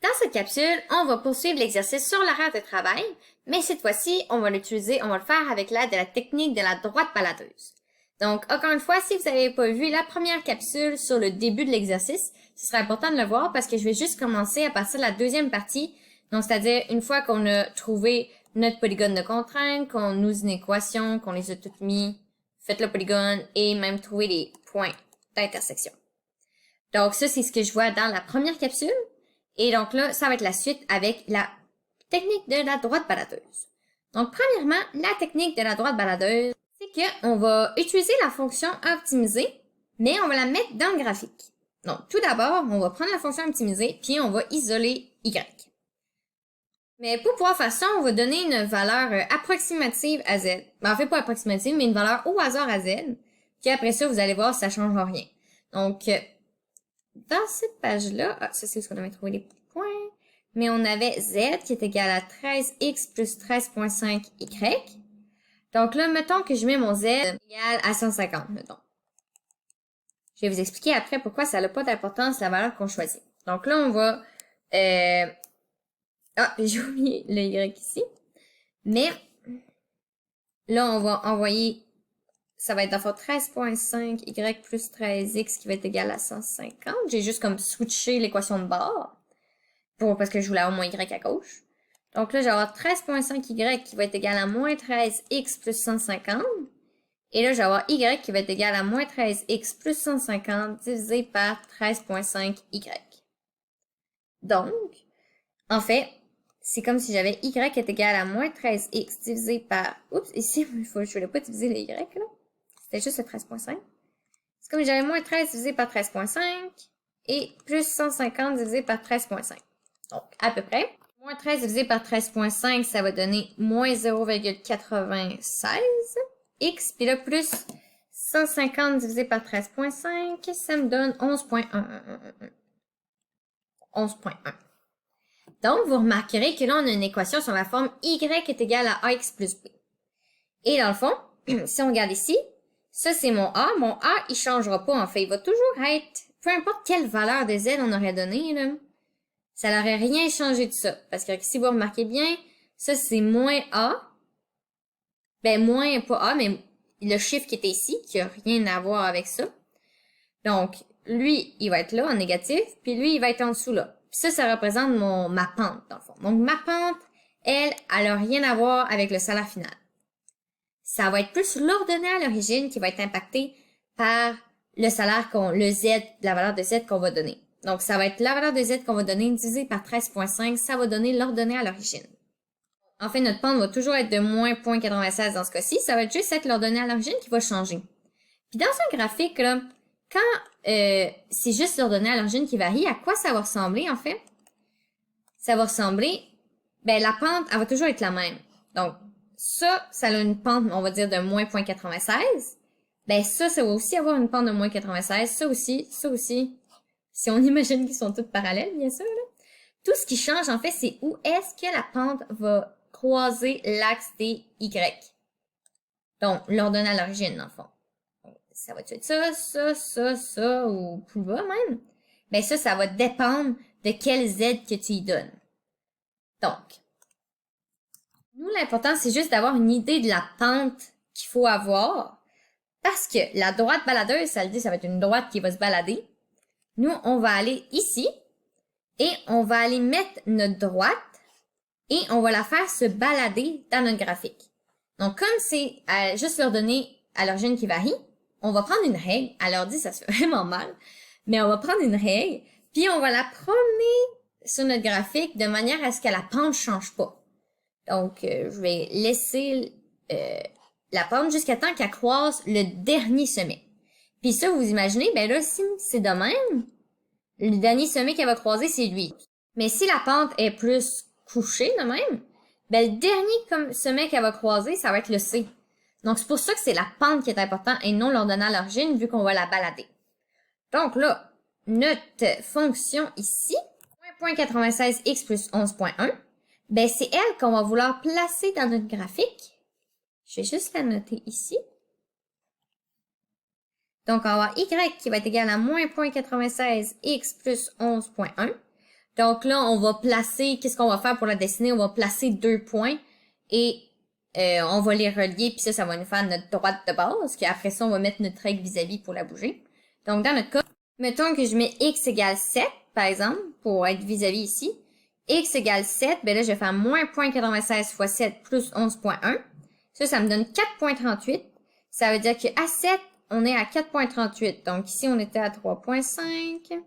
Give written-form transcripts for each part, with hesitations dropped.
Dans cette capsule, on va poursuivre l'exercice sur l'horaire de travail, mais cette fois-ci, on va le faire avec l'aide de la technique de la droite baladeuse. Donc, encore une fois, si vous n'avez pas vu la première capsule sur le début de l'exercice, ce sera important de le voir parce que je vais juste commencer à partir de la deuxième partie. Donc, c'est-à-dire, une fois qu'on a trouvé notre polygone de contrainte, qu'on use une équation, qu'on les a toutes mis, fait le polygone et même trouvé les points d'intersection. Donc, ça, c'est ce que je vois dans la première capsule. Et donc là, ça va être la suite avec la technique de la droite baladeuse. Donc, premièrement, la technique de la droite baladeuse, c'est qu'on va utiliser la fonction optimiser, mais on va la mettre dans le graphique. Donc, tout d'abord, on va prendre la fonction optimiser, puis on va isoler y. Mais pour pouvoir faire ça, on va donner une valeur approximative à z. Ben, en fait, pas approximative, mais une valeur au hasard à z. Puis après ça, vous allez voir, ça change rien. Donc, dans cette page-là, ça c'est où on avait trouvé les points, mais on avait z qui est égal à 13x plus 13.5y. Donc là, mettons que je mets mon z égal à 150, mettons. Je vais vous expliquer après pourquoi ça n'a pas d'importance la valeur qu'on choisit. Donc là, on va... j'ai oublié le y ici. Mais là, on va envoyer... Ça va être d'abord 13.5y plus 13x qui va être égal à 150. J'ai juste comme switché l'équation de bord. Parce que je voulais avoir moins y à gauche. Donc là, je vais avoir 13.5y qui va être égal à moins 13x plus 150. Et là, je vais avoir y qui va être égal à moins 13x plus 150 divisé par 13.5y. Donc, en fait, c'est comme si j'avais y est égal à moins 13x divisé par... Oups, ici, je ne voulais pas diviser le y, là. C'était juste le 13.5. C'est comme si j'avais moins 13 divisé par 13.5 et plus 150 divisé par 13.5. Donc, à peu près. Moins 13 divisé par 13.5, ça va donner moins 0,96 x. Puis là, plus 150 divisé par 13.5, ça me donne 11.1. 11.1. Donc, vous remarquerez que là, on a une équation sur la forme y est égal à ax plus b. Et dans le fond, si on regarde ici, ça c'est mon a. Mon a, il changera pas en fait. Il va toujours être, peu importe quelle valeur de z on aurait donné, là, ça n'aurait rien changé de ça. Parce que si vous remarquez bien, ça c'est moins a. Ben, moins, pas a, mais le chiffre qui était ici, qui a rien à voir avec ça. Donc, lui, il va être là en négatif, puis lui, il va être en dessous là. Puis ça représente ma pente, dans le fond. Donc, ma pente, elle a rien à voir avec le salaire final. Ça va être plus l'ordonnée à l'origine qui va être impacté par le salaire la valeur de z qu'on va donner. Donc, ça va être la valeur de z qu'on va donner divisé par 13.5, ça va donner l'ordonnée à l'origine. En fait, notre pente va toujours être de moins 0.96 dans ce cas-ci, ça va juste être l'ordonnée à l'origine qui va changer. Puis dans un graphique, là, quand c'est juste l'ordonnée à l'origine qui varie, à quoi ça va ressembler, en fait? Ça va ressembler, ben la pente, elle va toujours être la même. Donc, ça a une pente, on va dire, de moins 0.96. Ben ça va aussi avoir une pente de moins 96. Ça aussi. Si on imagine qu'ils sont toutes parallèles, bien sûr, là. Tout ce qui change, en fait, c'est où est-ce que la pente va croiser l'axe des Y. Donc, l'ordonnée à l'origine, dans le fond. Ça va être ça, ou plus bas même. Ben ça va dépendre de quel Z que tu y donnes. Donc, nous, l'important, c'est juste d'avoir une idée de la pente qu'il faut avoir. Parce que la droite baladeuse, ça le dit, ça va être une droite qui va se balader. Nous, on va aller ici et on va aller mettre notre droite et on va la faire se balader dans notre graphique. Donc, comme c'est juste l'ordonnée à l'origine qui varie, on va prendre une règle. À l'ordi, ça se fait vraiment mal. Mais on va prendre une règle, puis on va la promener sur notre graphique de manière à ce que la pente change pas. Donc, je vais laisser la pente jusqu'à temps qu'elle croise le dernier sommet. Puis ça, vous imaginez, ben là, si c'est de même, le dernier sommet qu'elle va croiser, c'est lui. Mais si la pente est plus couchée de même, ben le dernier sommet qu'elle va croiser, ça va être le C. Donc, c'est pour ça que c'est la pente qui est importante et non l'ordonnée à l'origine, vu qu'on va la balader. Donc là, notre fonction ici, 0.96x plus 11.1, ben c'est elle qu'on va vouloir placer dans notre graphique. Je vais juste la noter ici. Donc, on va avoir y qui va être égal à moins 0.96x plus 11.1. Donc là, on va placer, qu'est-ce qu'on va faire pour la dessiner? On va placer 2 points et on va les relier, puis ça va nous faire notre droite de base, puis après ça, on va mettre notre règle vis-à-vis pour la bouger. Donc dans notre cas, mettons que je mets x égale 7, par exemple, pour être vis-à-vis ici. X égale 7, ben là, je vais faire moins 0.96 fois 7 plus 11.1. Ça me donne 4.38. Ça veut dire qu'à 7, on est à 4.38. Donc ici, on était à 3.5.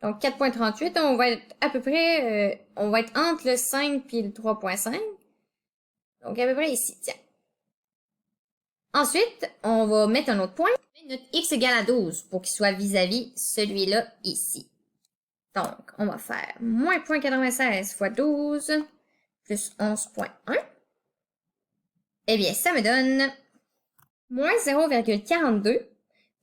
Donc 4.38, on va être à peu près, on va être entre le 5 et le 3.5. Donc à peu près ici, tiens. Ensuite, on va mettre un autre point. Notre x égale à 12 pour qu'il soit vis-à-vis celui-là ici. Donc, on va faire moins 0.96 fois 12 plus 11.1. Eh bien, ça me donne moins 0,42.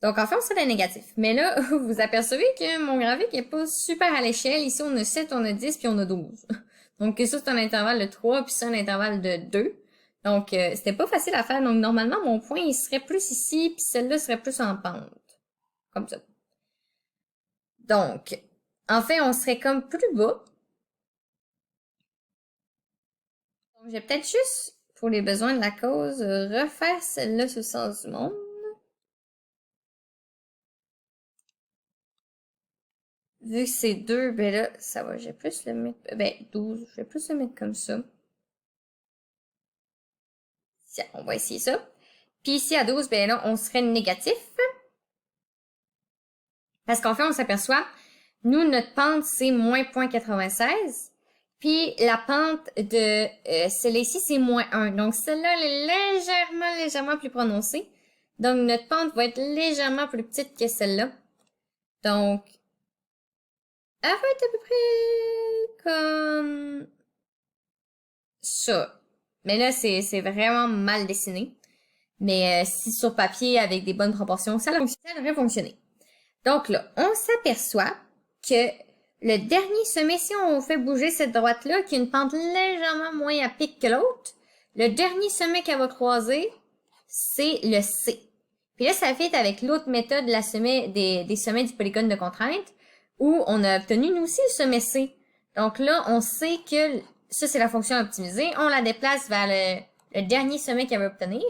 Donc, en fait, on serait dans négatif. Mais là, vous apercevez que mon graphique n'est pas super à l'échelle. Ici, on a 7, on a 10, puis on a 12. Donc, ça, c'est un intervalle de 3, puis ça, un intervalle de 2. Donc, c'était pas facile à faire. Donc, normalement, mon point, il serait plus ici, puis celle-là serait plus en pente. Comme ça. Donc, en fait, on serait comme plus bas. Donc, je vais peut-être juste, pour les besoins de la cause, refaire celle-là sur le sens du monde. Vu que c'est 2, ben là, ça va, je vais plus le mettre, 12, je vais plus le mettre comme ça. Tiens, on va essayer ça. Puis ici, à 12, ben là, on serait négatif. Parce qu'en fait, on s'aperçoit, nous, notre pente, c'est moins 0.96. Puis la pente de celle-là ici, c'est moins 1. Donc celle-là, elle est légèrement plus prononcée. Donc notre pente va être légèrement plus petite que celle-là. Donc, elle va être à peu près comme ça. Mais là, c'est vraiment mal dessiné. Mais si sur papier, avec des bonnes proportions, ça devrait fonctionner. Donc là, on s'aperçoit que le dernier sommet, si on fait bouger cette droite-là, qui a une pente légèrement moins à pic que l'autre, le dernier sommet qu'elle va croiser, c'est le C. Puis là, ça fait avec l'autre méthode des sommets du polygone de contrainte, où on a obtenu, nous aussi, le sommet C. Donc là, on sait que ça, c'est la fonction optimisée. On la déplace vers le dernier sommet qu'elle va obtenir.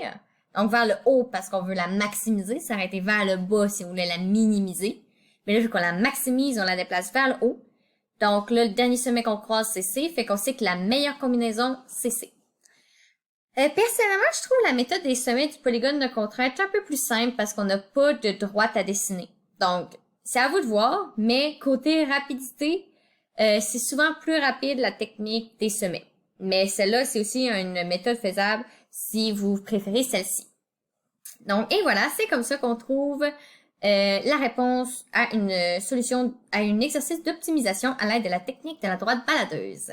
Donc vers le haut parce qu'on veut la maximiser. Ça aurait été vers le bas si on voulait la minimiser. Mais là, vu qu'on la maximise, on la déplace vers le haut. Donc là, le dernier sommet qu'on croise, c'est C. Fait qu'on sait que la meilleure combinaison, c'est C. Personnellement, je trouve la méthode des sommets du polygone de contrainte un peu plus simple parce qu'on n'a pas de droite à dessiner. Donc, c'est à vous de voir, mais côté rapidité, c'est souvent plus rapide la technique des sommets. Mais celle-là, c'est aussi une méthode faisable si vous préférez celle-ci. Donc, et voilà, c'est comme ça qu'on trouve la réponse à une solution, à un exercice d'optimisation à l'aide de la technique de la droite baladeuse.